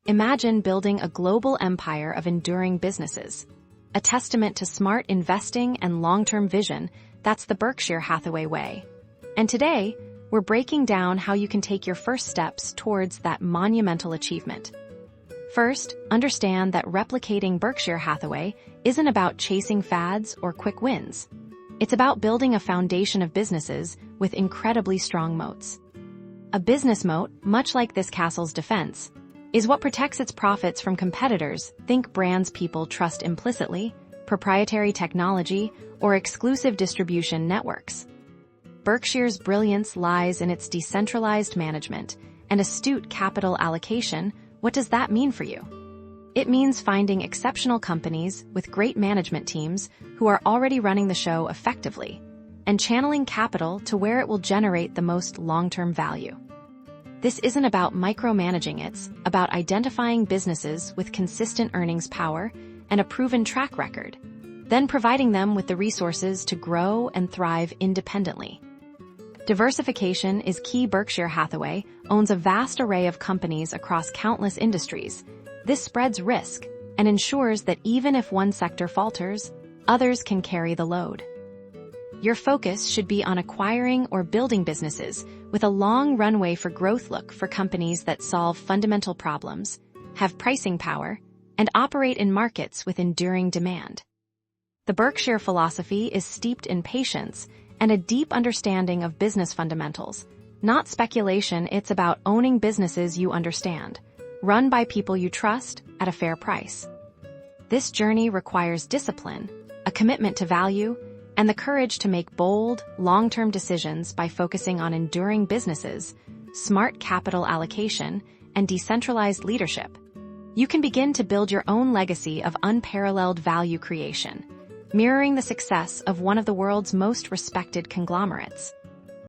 Imagine building a global empire of enduring businesses. A testament to smart investing and long-term vision, that's the Berkshire Hathaway way. And today, we're breaking down how you can take your first steps towards that monumental achievement. First, understand that replicating Berkshire Hathaway isn't about chasing fads or quick wins. It's about building a foundation of businesses with incredibly strong moats. A business moat, much like this castle's defense, is what protects its profits from competitors. Think brands people trust implicitly, proprietary technology, or exclusive distribution networks. Berkshire's brilliance lies in its decentralized management and astute capital allocation. What does that mean for you? It means finding exceptional companies with great management teams who are already running the show effectively and channeling capital to where it will generate the most long-term value. This isn't about micromanaging, it's about identifying businesses with consistent earnings power and a proven track record, then providing them with the resources to grow and thrive independently. Diversification is key. Berkshire Hathaway owns a vast array of companies across countless industries. This spreads risk and ensures that even if one sector falters, others can carry the load. Your focus should be on acquiring or building businesses with a long runway for growth. Look for companies that solve fundamental problems, have pricing power, and operate in markets with enduring demand. The Berkshire philosophy is steeped in patience and a deep understanding of business fundamentals. Not speculation, it's about owning businesses you understand, run by people you trust at a fair price. This journey requires discipline, a commitment to value, and the courage to make bold, long-term decisions by focusing on enduring businesses, smart capital allocation, and decentralized leadership. You can begin to build your own legacy of unparalleled value creation, mirroring the success of one of the world's most respected conglomerates.